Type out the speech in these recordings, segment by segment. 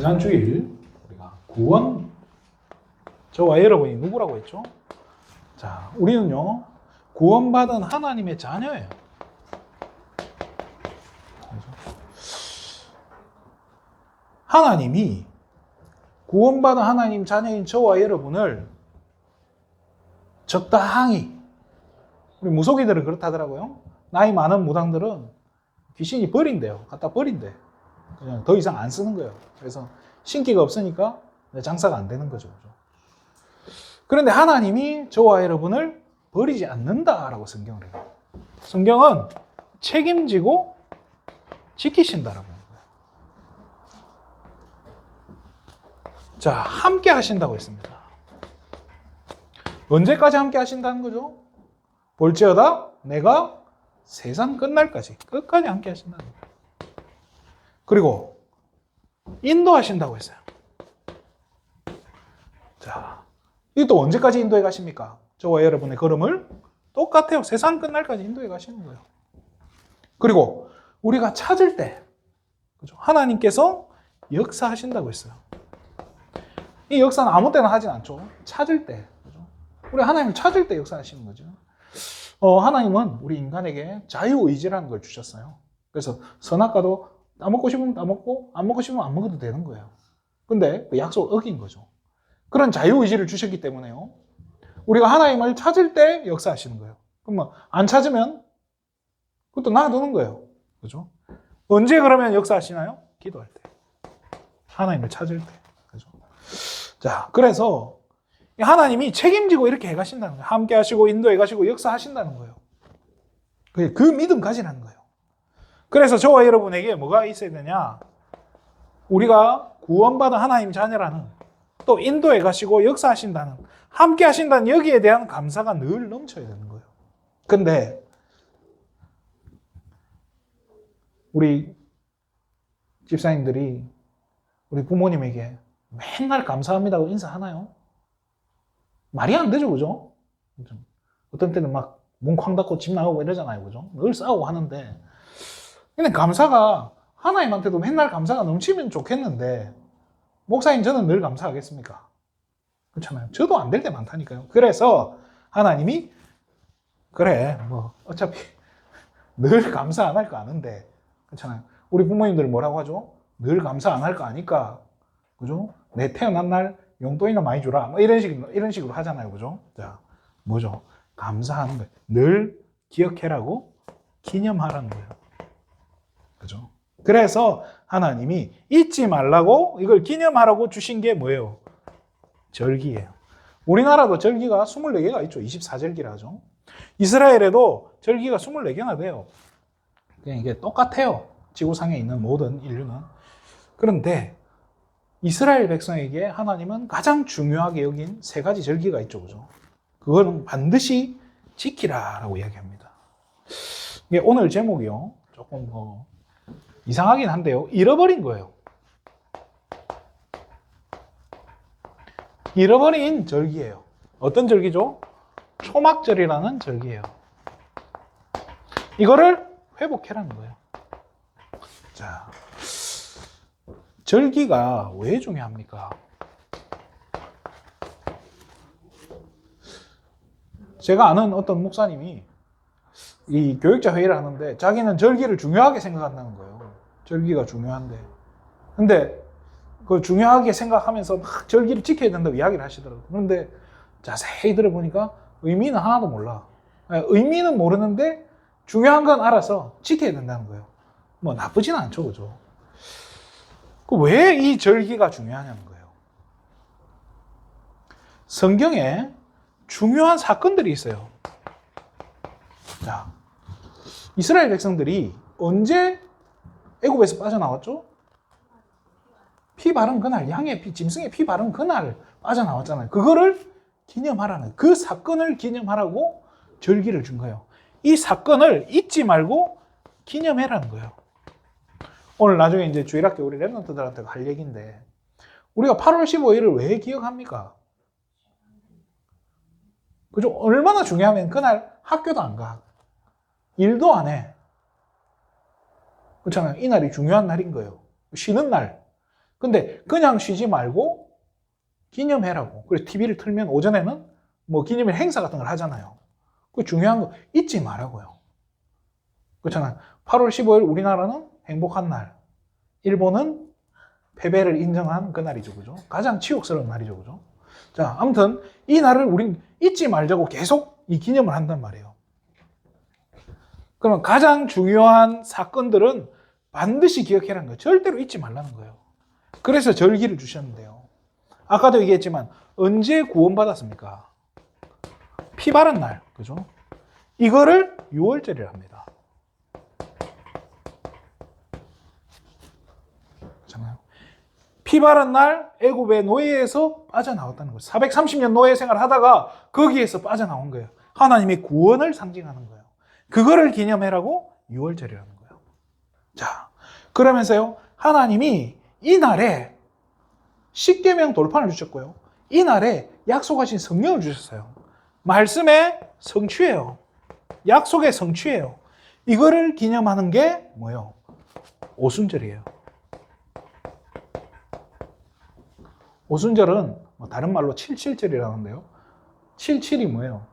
지난 주일 우리가 구원, 저와 여러분이 누구라고 했죠? 자, 우리는요, 구원받은 하나님의 자녀예요. 하나님이 구원받은 하나님 자녀인 저와 여러분을 적당히, 우리 무속인들은 그렇다더라고요. 나이 많은 무당들은 귀신이 버린대요. 갖다 버린대. 그냥 더 이상 안 쓰는 거예요. 그래서 신기가 없으니까 장사가 안 되는 거죠. 그런데 하나님이 저와 여러분을 버리지 않는다라고 성경을 해요. 성경은 책임지고 지키신다라고 하는 거예요. 자, 함께 하신다고 했습니다. 언제까지 함께 하신다는 거죠? 볼지어다 내가 세상 끝날까지, 끝까지 함께 하신다는 거예요. 그리고 인도하신다고 했어요. 자, 이게 또 언제까지 인도해 가십니까? 저와 여러분의 걸음을 똑같아요. 세상 끝날까지 인도해 가시는 거예요. 그리고 우리가 찾을 때, 그죠? 하나님께서 역사하신다고 했어요. 이 역사는 아무 때나 하진 않죠. 찾을 때, 그죠? 우리 하나님을 찾을 때 역사하시는 거죠. 하나님은 우리 인간에게 자유의지라는 걸 주셨어요. 그래서 선악과도 따먹고 싶으면 따먹고 안 먹고 싶으면 안 먹어도 되는 거예요. 근데 그 약속을 어긴 거죠. 그런 자유의지를 주셨기 때문에요, 우리가 하나님을 찾을 때 역사하시는 거예요. 그럼 안 찾으면 그것도 놔두는 거예요. 그죠? 언제 그러면 역사하시나요? 기도할 때. 하나님을 찾을 때. 그죠? 자, 그래서 하나님이 책임지고 이렇게 해가신다는 거예요. 함께 하시고 인도해 가시고 역사하신다는 거예요. 그 믿음 가지라는 거예요. 그래서 저와 여러분에게 뭐가 있어야 되냐? 우리가 구원받은 하나님 자녀라는, 또 인도해 가시고 역사하신다는, 함께 하신다는 여기에 대한 감사가 늘 넘쳐야 되는 거예요. 근데 우리 집사님들이 우리 부모님에게 맨날 감사합니다고 인사하나요? 말이 안 되죠, 그죠? 어떤 때는 막 문 쾅 닫고 집 나가고 이러잖아요, 그죠? 늘 싸우고 하는데, 근데 감사가, 하나님한테도 맨날 감사가 넘치면 좋겠는데, 목사님 저는 늘 감사하겠습니까? 그렇잖아요. 저도 안 될 때 많다니까요. 그래서 하나님이, 그래, 어차피 늘 감사 안 할 거 아는데, 그렇잖아요. 우리 부모님들 뭐라고 하죠? 늘 감사 안 할 거 아니까, 그죠? 내 태어난 날 용돈이나 많이 주라. 이런 식으로 하잖아요. 그죠? 자, 뭐죠? 감사하는 거예요. 늘 기억해라고, 기념하라는 거예요. 그죠? 그래서 하나님이 잊지 말라고, 이걸 기념하라고 주신 게 뭐예요? 절기예요. 우리나라도 절기가 24개가 있죠. 24절기라 하죠. 이스라엘에도 절기가 24개나 돼요. 그냥 이게 똑같아요. 지구상에 있는 모든 인류는. 그런데 이스라엘 백성에게 하나님은 가장 중요하게 여긴 3가지 절기가 있죠. 그죠? 그거는 반드시 지키라라고 이야기합니다. 이게 오늘 제목이요, 조금 이상하긴 한데요, 잃어버린 거예요. 잃어버린 절기예요. 어떤 절기죠? 초막절이라는 절기예요. 이거를 회복해라는 거예요. 자, 절기가 왜 중요합니까? 제가 아는 어떤 목사님이 이 교육자 회의를 하는데 자기는 절기를 중요하게 생각한다는 거예요. 절기가 중요한데. 근데 그 중요하게 생각하면서 막 절기를 지켜야 된다고 이야기를 하시더라고요. 그런데 자세히 들어보니까 의미는 하나도 몰라. 의미는 모르는데 중요한 건 알아서 지켜야 된다는 거예요. 뭐 나쁘진 않죠, 그죠? 왜 이 절기가 중요하냐는 거예요. 성경에 중요한 사건들이 있어요. 자, 이스라엘 백성들이 언제 애굽에서 빠져나왔죠? 피 바른 그날, 양의 피, 짐승의 피 바른 그날 빠져나왔잖아요. 그거를 기념하라는, 그 사건을 기념하라고 절기를 준 거예요. 이 사건을 잊지 말고 기념해라는 거예요. 오늘 나중에 이제 주일학교 우리 랩런트들한테 할 얘기인데, 우리가 8월 15일을 왜 기억합니까? 그죠? 얼마나 중요하면 그날 학교도 안 가. 일도 안 해. 그렇잖아요. 이 날이 중요한 날인 거예요. 쉬는 날. 근데 그냥 쉬지 말고 기념해라고. 그래서 TV를 틀면 오전에는 뭐 기념일 행사 같은 걸 하잖아요. 그 중요한 거 잊지 말라고요. 그렇잖아요. 8월 15일 우리나라는 행복한 날, 일본은 패배를 인정한 그날이죠. 그죠? 가장 치욕스러운 날이죠. 그죠? 자, 아무튼 이 날을 우린 잊지 말자고 계속 이 기념을 한단 말이에요. 그러면 가장 중요한 사건들은 반드시 기억해라는 거예요. 절대로 잊지 말라는 거예요. 그래서 절기를 주셨는데요. 아까도 얘기했지만 언제 구원받았습니까? 피 바른 날, 그죠? 이거를 6월절이라 합니다. 그렇잖아요. 피 바른 날 애굽의 노예에서 빠져나왔다는 거예요. 430년 노예 생활을 하다가 거기에서 빠져나온 거예요. 하나님의 구원을 상징하는 거예요. 그거를 기념해라고 6월절이라는 거예요. 자, 그러면서요, 하나님이 이 날에 십계명 돌판을 주셨고요. 이 날에 약속하신 성령을 주셨어요. 말씀의 성취예요. 약속의 성취예요. 이거를 기념하는 게 뭐예요? 오순절이에요. 오순절은 다른 말로 77절이라는데요. 77이 뭐예요?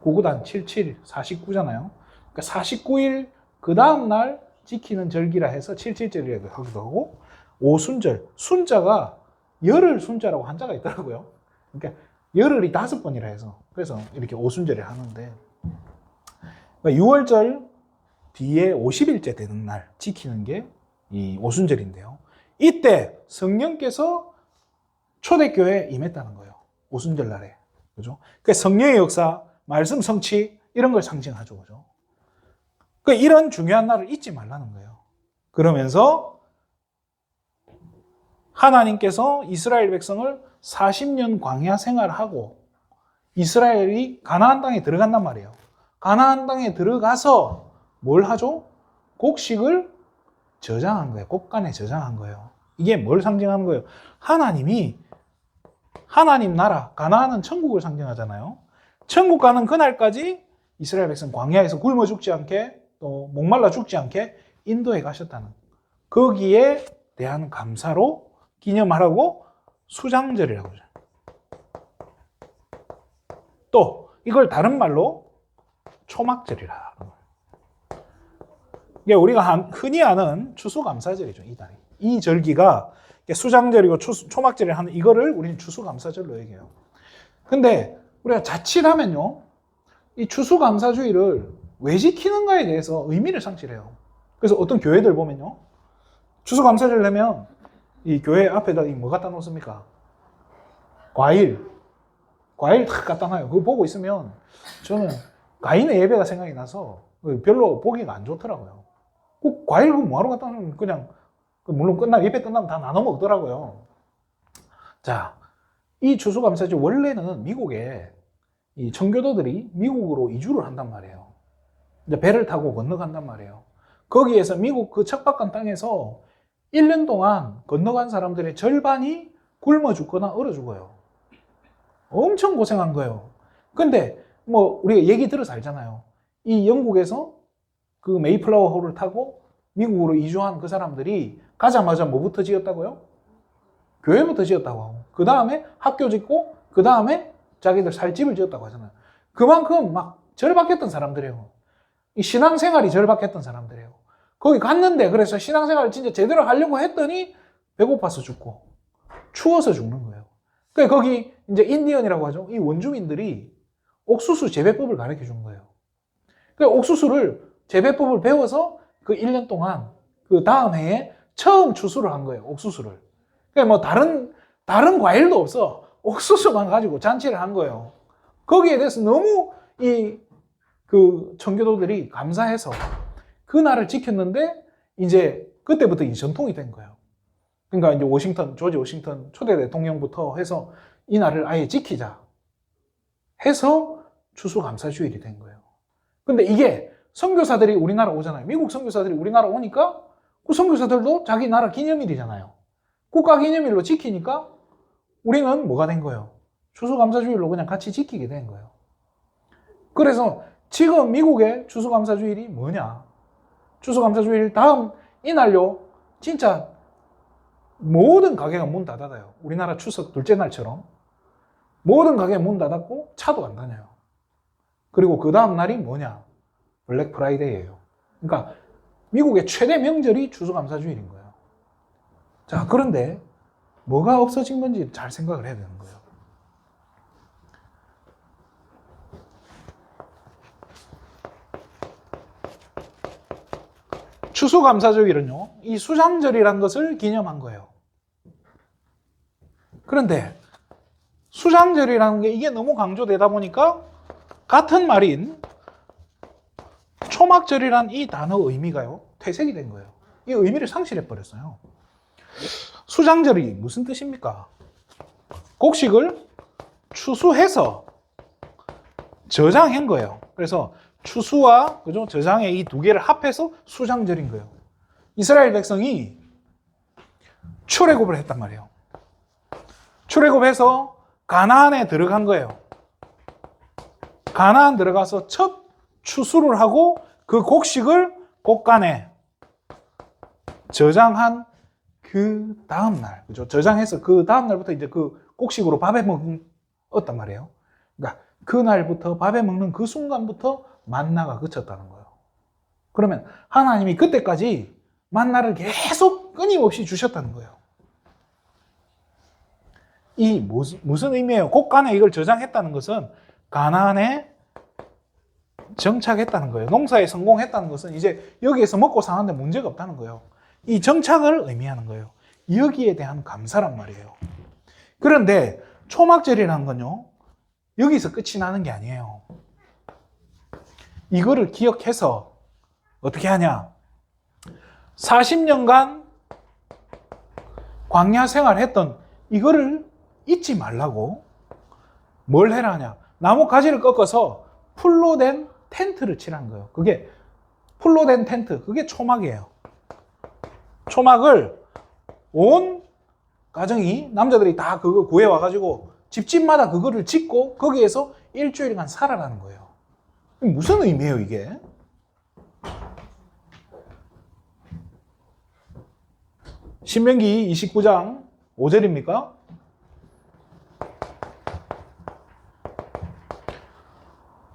9구단 77, 49잖아요. 그러니까 49일 그 다음날 지키는 절기라 해서 77절이라고 하기도 하고, 오순절, 순자가 열흘 순자라고 한자가 있더라고요. 그러니까 열흘이 5번이라 해서 그래서 이렇게 오순절을 하는데, 그러니까 6월절 뒤에 50일째 되는 날 지키는 게 이 오순절인데요. 이때 성령께서 초대교회에 임했다는 거예요. 오순절 날에. 그죠? 그 성령의 역사, 말씀 성취, 이런 걸 상징하죠. 그죠? 그 이런 중요한 날을 잊지 말라는 거예요. 그러면서 하나님께서 이스라엘 백성을 40년 광야 생활하고 이스라엘이 가나안 땅에 들어간단 말이에요. 가나안 땅에 들어가서 뭘 하죠? 곡식을 저장한 거예요. 곡간에 저장한 거예요. 이게 뭘 상징하는 거예요? 하나님이 하나님 나라, 가나안은 천국을 상징하잖아요. 천국 가는 그날까지 이스라엘 백성 광야에서 굶어 죽지 않게 또 목말라 죽지 않게 인도에 가셨다는, 거기에 대한 감사로 기념하라고 수장절이라고 하죠. 또 이걸 다른 말로 초막절이라. 이게 우리가 흔히 아는 추수감사절이죠. 이 달이. 이 절기가 수장절이고 초막절을 하는 이거를 우리는 추수감사절로 얘기해요. 근데 우리가 자칫하면요, 이 추수감사주의를 왜 지키는가에 대해서 의미를 상실해요. 그래서 어떤 교회들 보면요, 추수감사절 내면 이 교회 앞에다 뭐 갖다 놓습니까? 과일 탁 갖다 놔요. 그거 보고 있으면 저는 가인의 예배가 생각이 나서 별로 보기가 안 좋더라고요. 그 과일 그거 뭐하러 갖다 놓으면 그냥, 물론 예배 끝나면 다 나눠 먹더라고요. 자, 이 추수감사절 원래는 미국에 이 청교도들이 미국으로 이주를 한단 말이에요. 이제 배를 타고 건너간단 말이에요. 거기에서 미국 그 척박한 땅에서 1년 동안 건너간 사람들의 절반이 굶어 죽거나 얼어 죽어요. 엄청 고생한 거예요. 근데 뭐 우리가 얘기 들어서 알잖아요. 이 영국에서 그 메이플라워 호를 타고 미국으로 이주한 그 사람들이 가자마자 뭐부터 지었다고요? 교회부터 지었다고 하고, 그 다음에 학교 짓고, 그 다음에 자기들 살 집을 지었다고 하잖아요. 그만큼 막 절박했던 사람들이에요. 이 신앙생활이 절박했던 사람들이에요. 거기 갔는데, 그래서 신앙생활을 진짜 제대로 하려고 했더니 배고파서 죽고 추워서 죽는 거예요. 그러니까 거기 이제 인디언이라고 하죠. 이 원주민들이 옥수수 재배법을 가르쳐 준 거예요. 그러니까 옥수수를 재배법을 배워서 그 1년 동안 그 다음 해에 처음 추수를 한 거예요. 옥수수를. 그러니까 뭐 다른 과일도 없어. 옥수수만 가지고 잔치를 한 거예요. 거기에 대해서 너무 그 청교도들이 감사해서 그 날을 지켰는데, 이제 그때부터 이 전통이 된 거예요. 그러니까 이제 조지 워싱턴 초대 대통령부터 해서 이 날을 아예 지키자 해서 추수감사주일이 된 거예요. 근데 이게 선교사들이 우리나라 오잖아요. 미국 선교사들이 우리나라 오니까 그 선교사들도 자기 나라 기념일이잖아요. 국가기념일로 지키니까 우리는 뭐가 된 거예요? 추수감사주일로 그냥 같이 지키게 된 거예요. 그래서 지금 미국의 추수감사주일이 뭐냐? 추수감사주일 다음 이날요, 진짜 모든 가게가 문 닫아요. 우리나라 추석 둘째 날처럼. 모든 가게가 문 닫았고 차도 안 다녀요. 그리고 그 다음 날이 뭐냐? 블랙 프라이데이예요. 그러니까 미국의 최대 명절이 추수감사주일인 거예요. 자, 그런데 뭐가 없어진 건지 잘 생각을 해야 되는 거예요. 추수감사주일은요, 이 수장절이라는 것을 기념한 거예요. 그런데 수장절이라는 게 이게 너무 강조되다 보니까 같은 말인 초막절이란 이 단어 의미가요, 퇴색이 된 거예요. 이 의미를 상실해 버렸어요. 수장절이 무슨 뜻입니까? 곡식을 추수해서 저장한 거예요. 그래서 추수와 그죠? 저장의 이 두 개를 합해서 수장절인 거예요. 이스라엘 백성이 출애굽을 했단 말이에요. 출애굽해서 가나안에 들어간 거예요. 가나안 들어가서 첫 추수를 하고 그 곡식을 곡간에 저장한 그 다음 날, 그죠? 저장해서 그 다음 날부터 이제 그 곡식으로 밥에 먹었단 말이에요. 그러니까 그 날부터 밥에 먹는 그 순간부터 만나가 그쳤다는 거예요. 그러면 하나님이 그때까지 만나를 계속 끊임없이 주셨다는 거예요. 이 무슨 의미예요? 곡간에 이걸 저장했다는 것은 가나안에 정착했다는 거예요. 농사에 성공했다는 것은 이제 여기에서 먹고 사는데 문제가 없다는 거예요. 이 정착을 의미하는 거예요. 여기에 대한 감사란 말이에요. 그런데 초막절이라는 건요, 여기서 끝이 나는 게 아니에요. 이거를 기억해서 어떻게 하냐? 40년간 광야 생활했던 이거를 잊지 말라고 뭘 해라 하냐? 나무 가지를 꺾어서 풀로 된 텐트를 치라는 거예요. 그게 풀로 된 텐트, 그게 초막이에요. 초막을 온 가정이, 남자들이 다 그거 구해와가지고 집집마다 그거를 짓고 거기에서 일주일간 살아라는 거예요. 무슨 의미예요, 이게? 신명기 29장 5절입니까?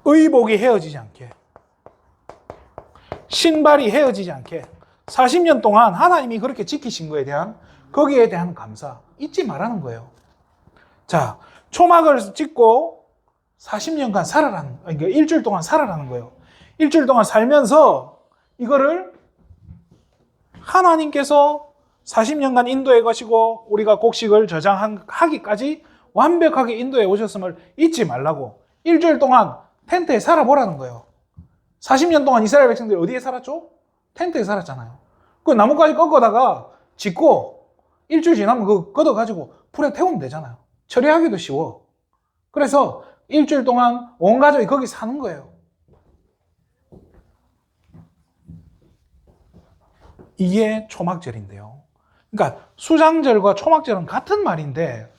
의복이 헤어지지 않게, 신발이 헤어지지 않게 40년 동안 하나님이 그렇게 지키신 거에 대한, 거기에 대한 감사 잊지 말라는 거예요. 자, 초막을 찍고 40년간 살아라는, 그러니까 일주일 동안 살아라는 거예요. 일주일 동안 살면서 이거를 하나님께서 40년간 인도해 가시고 우리가 곡식을 저장하기까지 완벽하게 인도해 오셨음을 잊지 말라고 일주일 동안 텐트에 살아보라는 거예요. 40년 동안 이스라엘 백성들이 어디에 살았죠? 텐트에 살았잖아요. 그 나뭇가지 꺾어다가 짓고 일주일 지나면 그거 걷어가지고 불에 태우면 되잖아요. 처리하기도 쉬워. 그래서 일주일 동안 온 가족이 거기 사는 거예요. 이게 초막절인데요. 그러니까 수장절과 초막절은 같은 말인데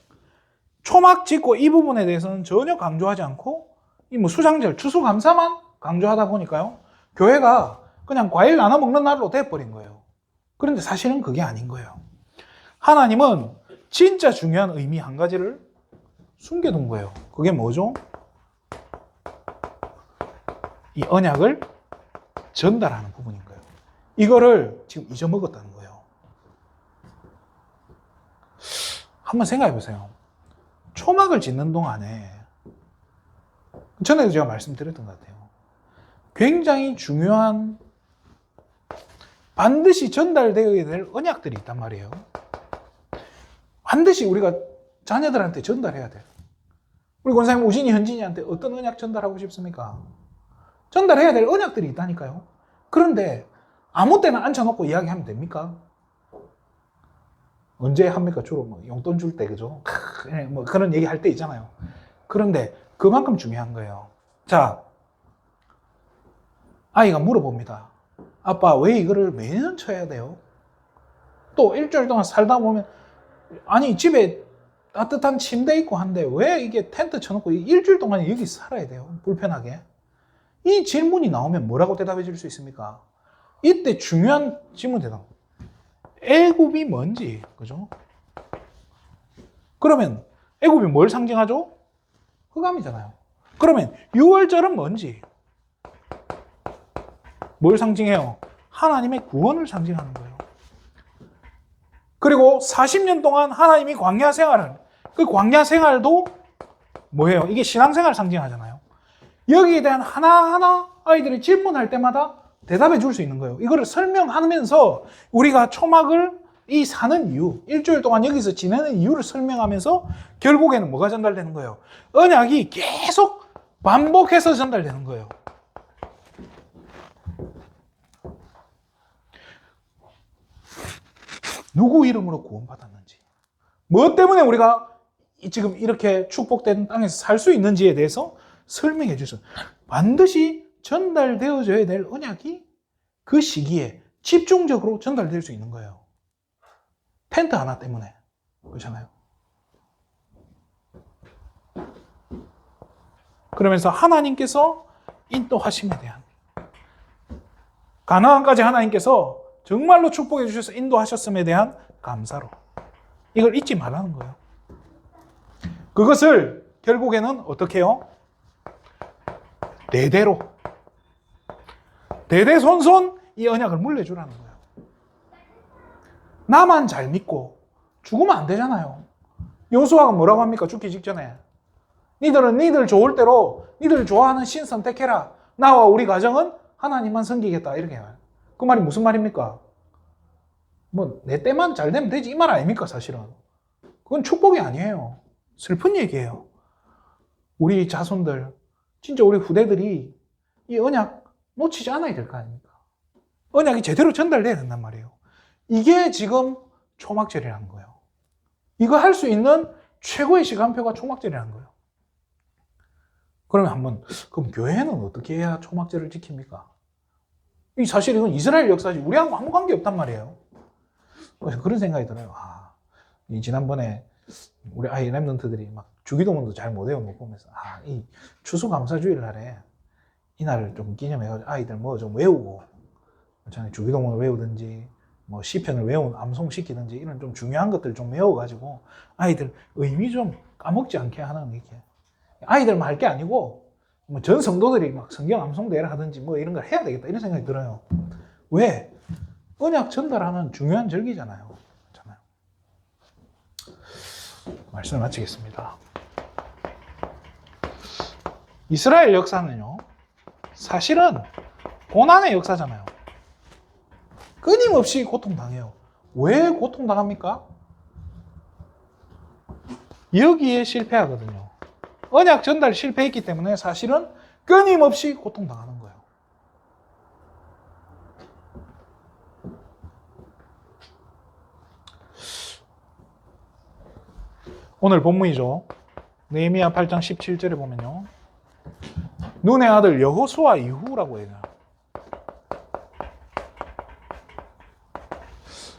초막 짓고 이 부분에 대해서는 전혀 강조하지 않고 이 뭐 수장절, 추수감사만 강조하다 보니까요. 교회가 그냥 과일 나눠 먹는 날로 돼버린 거예요. 그런데 사실은 그게 아닌 거예요. 하나님은 진짜 중요한 의미 한 가지를 숨겨둔 거예요. 그게 뭐죠? 이 언약을 전달하는 부분인 거예요. 이거를 지금 잊어먹었다는 거예요. 한번 생각해 보세요. 초막을 짓는 동안에 전에도 제가 말씀드렸던 것 같아요. 굉장히 중요한 반드시 전달되어야 될 언약들이 있단 말이에요. 반드시 우리가 자녀들한테 전달해야 돼요. 우리 권사님 우진이, 현진이한테 어떤 언약 전달하고 싶습니까? 전달해야 될 언약들이 있다니까요. 그런데 아무 때나 앉혀놓고 이야기하면 됩니까? 언제 합니까? 주로 뭐 용돈 줄 때, 그죠? 뭐 그런 얘기 할 때 있잖아요. 그런데 그만큼 중요한 거예요. 자, 아이가 물어봅니다. 아빠, 왜 이거를 매년 쳐야 돼요? 또 일주일 동안 살다 보면, 아니, 집에 따뜻한 침대 있고 한데 왜 이게 텐트 쳐놓고 일주일 동안 여기 살아야 돼요? 불편하게. 이 질문이 나오면 뭐라고 대답해 줄 수 있습니까? 이때 중요한 질문 대답. 애굽이 뭔지, 그죠? 그러면 애굽이 뭘 상징하죠? 흑암이잖아요. 그러면 6월절은 뭔지? 뭘 상징해요? 하나님의 구원을 상징하는 거예요. 그리고 40년 동안 하나님이 광야 생활을, 그 광야 생활도 뭐예요? 이게 신앙생활 상징하잖아요. 여기에 대한 하나하나 아이들이 질문할 때마다 대답해 줄 수 있는 거예요. 이거를 설명하면서 우리가 초막을 이 사는 이유, 일주일 동안 여기서 지내는 이유를 설명하면서 결국에는 뭐가 전달되는 거예요? 언약이 계속 반복해서 전달되는 거예요. 누구 이름으로 구원받았는지, 뭐 때문에 우리가 지금 이렇게 축복된 땅에서 살 수 있는지에 대해서 설명해 주셔서 반드시 전달되어져야 될 언약이 그 시기에 집중적으로 전달될 수 있는 거예요. 텐트 하나 때문에. 그렇잖아요. 그러면서 하나님께서 인도하심에 대한, 가나안까지 하나님께서 정말로 축복해 주셔서 인도하셨음에 대한 감사로, 이걸 잊지 말라는 거예요. 그것을 결국에는 어떻게 해요? 대대손손 이 언약을 물려주라는 거예요. 나만 잘 믿고 죽으면 안 되잖아요. 여호수아가 뭐라고 합니까? 죽기 직전에 니들은 니들 좋을 대로 니들 좋아하는 신 선택해라. 나와 우리 가정은 하나님만 섬기겠다. 이렇게 해요. 그 말이 무슨 말입니까? 뭐 내 때만 잘 되면 되지 이 말 아닙니까? 사실은 그건 축복이 아니에요. 슬픈 얘기예요. 우리 자손들, 진짜 우리 후대들이 이 언약 놓치지 않아야 될 거 아닙니까? 언약이 제대로 전달돼야 된단 말이에요. 이게 지금 초막절이라는 거예요. 이거 할 수 있는 최고의 시간표가 초막절이라는 거예요. 그러면 그럼 교회는 어떻게 해야 초막절을 지킵니까? 사실 이건 이스라엘 역사지 우리하고 아무 관계 없단 말이에요. 그런 생각이 들어요. 지난번에 우리 아이 랩런트들이 막 주기도문도 잘 못 외워놓고 보면서 이 추수감사주일 날에 이날을 좀 기념해가지고 아이들 뭐 좀 외우고, 주기도문을 외우든지 뭐 시편을 암송시키든지 이런 좀 중요한 것들 좀 외워가지고 아이들 의미 좀 까먹지 않게 하는, 이렇게 아이들만 할 게 아니고 뭐 전 성도들이 막 성경 암송대회를 하든지 뭐 이런 걸 해야 되겠다 이런 생각이 들어요. 왜? 언약 전달하는 중요한 절기잖아요. 그렇잖아요. 말씀을 마치겠습니다. 이스라엘 역사는요, 사실은 고난의 역사잖아요. 끊임없이 고통당해요. 왜 고통당합니까? 여기에 실패하거든요. 언약 전달 실패했기 때문에 사실은 끊임없이 고통당하는 거예요. 오늘 본문이죠. 느헤미야 8장 17절에 보면요, 눈의 아들 여호수아 이후라고 해요.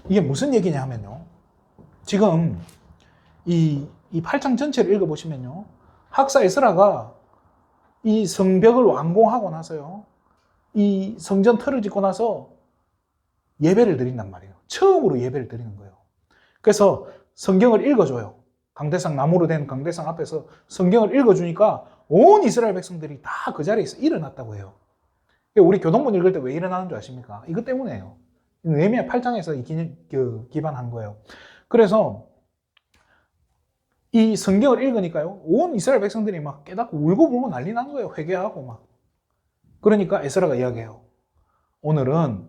이게 무슨 얘기냐 하면요, 지금 이 8장 전체를 읽어보시면요, 학사 에스라가 이 성벽을 완공하고 나서요, 이 성전 틀을 짓고 나서 예배를 드린단 말이에요. 처음으로 예배를 드리는 거예요. 그래서 성경을 읽어줘요. 강대상, 나무로 된 강대상 앞에서 성경을 읽어주니까 온 이스라엘 백성들이 다 그 자리에서 일어났다고 해요. 우리 교동문 읽을 때 왜 일어나는 줄 아십니까? 이것 때문에요. 느헤미야 8장에서 기반한 거예요. 그래서 이 성경을 읽으니까요, 온 이스라엘 백성들이 막 깨닫고 울고불고 난리 난 거예요. 회개하고 막. 그러니까 에스라가 이야기해요. 오늘은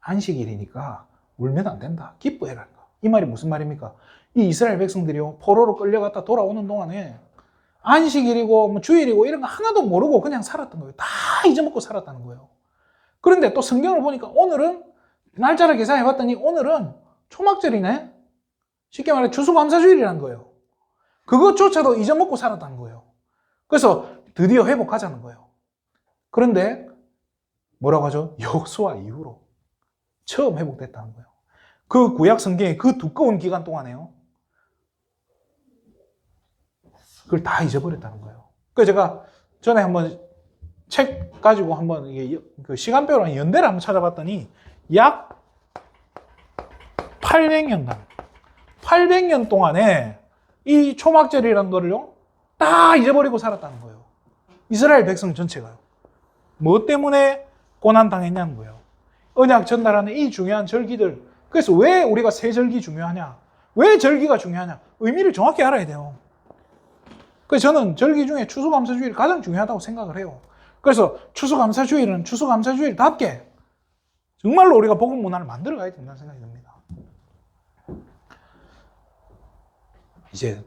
안식일이니까 울면 안 된다. 기뻐해라. 이 말이 무슨 말입니까? 이 이스라엘 백성들이요, 포로로 끌려갔다 돌아오는 동안에 안식일이고 뭐 주일이고 이런 거 하나도 모르고 그냥 살았던 거예요. 다 잊어먹고 살았다는 거예요. 그런데 또 성경을 보니까 오늘은 날짜를 계산해봤더니 오늘은 초막절이네. 쉽게 말해 추수감사주일이라는 거예요. 그것조차도 잊어먹고 살았다는 거예요. 그래서 드디어 회복하자는 거예요. 그런데 뭐라고 하죠? 여호수아 이후로 처음 회복됐다는 거예요. 그 구약 성경의 그 두꺼운 기간 동안에요, 그걸 다 잊어버렸다는 거예요. 그래서 제가 전에 한번 책 가지고 한번 그 시간표랑 연대를 한번 찾아봤더니 약 800년 동안에 이 초막절이라는 거를요, 다 잊어버리고 살았다는 거예요. 이스라엘 백성 전체가요. 뭐 때문에 고난당했냐는 거예요. 언약 전달하는 이 중요한 절기들. 그래서 왜 우리가 세 절기 중요하냐? 왜 절기가 중요하냐? 의미를 정확히 알아야 돼요. 그래서 저는 절기 중에 추수감사주일이 가장 중요하다고 생각을 해요. 그래서 추수감사주일은 추수감사주일답게 정말로 우리가 복음 문화를 만들어 가야 된다는 생각이 듭니다. 이제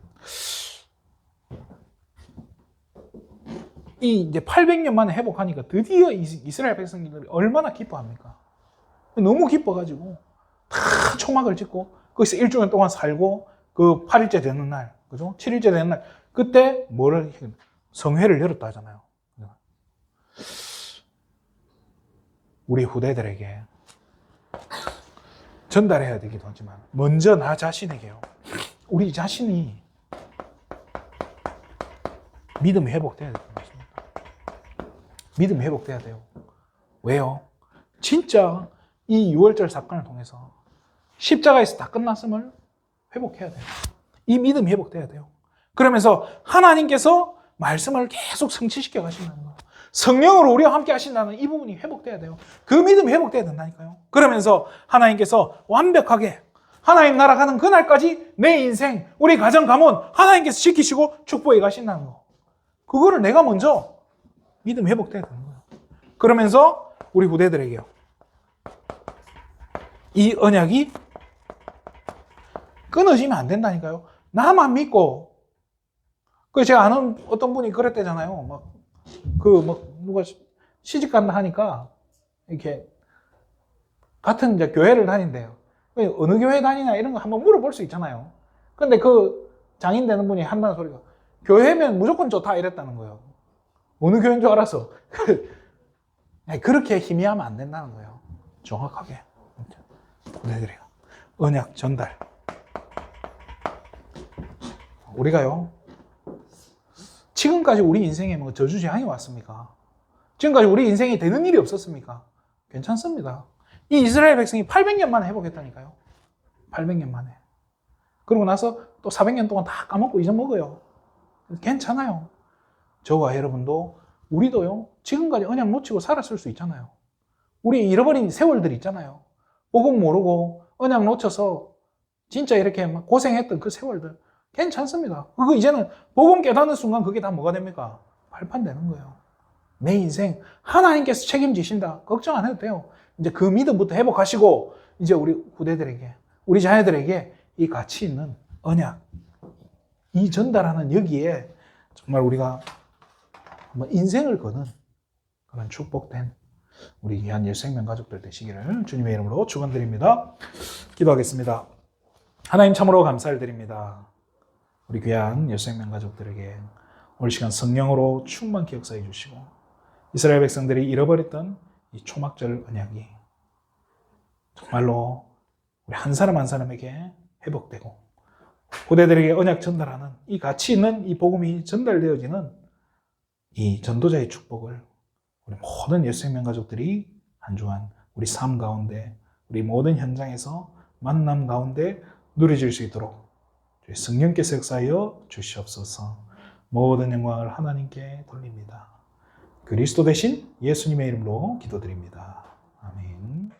800년 만에 회복하니까 드디어 이스라엘 백성들이 얼마나 기뻐합니까? 너무 기뻐가지고 다 초막을 짓고 거기서 1주년 동안 살고 그 8일째 되는 날, 그죠? 7일째 되는 날 그때 성회를 열었다 하잖아요. 우리 후대들에게 전달해야 되기도 하지만 먼저 나 자신에게요. 우리 자신이 믿음이 회복돼야 되는 것입니다. 믿음이 회복돼야 돼요. 왜요? 진짜 이 6월절 사건을 통해서 십자가에서 다 끝났음을 회복해야 돼요. 이 믿음이 회복돼야 돼요. 그러면서 하나님께서 말씀을 계속 성취시켜 가신다는 거예요. 성령으로 우리와 함께 하신다는 이 부분이 회복돼야 돼요. 그 믿음이 회복돼야 된다니까요. 그러면서 하나님께서 완벽하게 하나님 나라 가는 그날까지 내 인생, 우리 가정 가문 하나님께서 지키시고 축복해 가신다는 거. 그거를 내가 먼저 믿음 회복돼야 되는 거예요. 그러면서 우리 후대들에게요. 이 언약이 끊어지면 안 된다니까요. 나만 믿고. 제가 아는 어떤 분이 그랬대잖아요. 누가 시집 간다 하니까, 이렇게, 같은 이제 교회를 다닌대요. 어느 교회 다니냐 이런 거 한번 물어볼 수 있잖아요. 근데 그 장인 되는 분이 한다는 소리가, 교회면 무조건 좋다 이랬다는 거예요. 어느 교회인 줄 알아서. 그렇게 희미하면 안 된다는 거예요. 정확하게. 후대들이요. 언약 전달. 우리가요, 지금까지 우리 인생에 뭐 저주재앙이 왔습니까? 지금까지 우리 인생에 되는 일이 없었습니까? 괜찮습니다. 이 이스라엘 백성이 800년 만에 회복했다니까요. 800년 만에. 그러고 나서 또 400년 동안 다 까먹고 잊어먹어요. 괜찮아요. 저와 여러분도, 우리도요, 지금까지 언약 놓치고 살았을 수 있잖아요. 우리 잃어버린 세월들 있잖아요. 복음 모르고 언약 놓쳐서 진짜 이렇게 막 고생했던 그 세월들. 괜찮습니다. 그거 이제는 복음 깨닫는 순간 그게 다 뭐가 됩니까? 발판 되는 거예요. 내 인생 하나님께서 책임지신다. 걱정 안 해도 돼요. 이제 그 믿음부터 회복하시고, 이제 우리 후대들에게, 우리 자녀들에게 이 가치 있는 언약, 이 전달하는 여기에 정말 우리가 인생을 거는 그런 축복된 우리 귀한 예수생명 가족들 되시기를 주님의 이름으로 축원드립니다. 기도하겠습니다. 하나님 참으로 감사를 드립니다. 우리 귀한 예수생명 가족들에게 오늘 시간 성령으로 충만히 역사해 주시고, 이스라엘 백성들이 잃어버렸던 이 초막절 언약이 정말로 우리 한 사람 한 사람에게 회복되고, 후대들에게 언약 전달하는 이 가치 있는 이 복음이 전달되어지는 이 전도자의 축복을 우리 모든 예수생명 가족들이 한 주간 우리 삶 가운데, 우리 모든 현장에서 만남 가운데 누려질 수 있도록 주의 성령께서 역사하여 주시옵소서. 모든 영광을 하나님께 돌립니다. 그리스도 대신 예수님의 이름으로 기도드립니다. 아멘.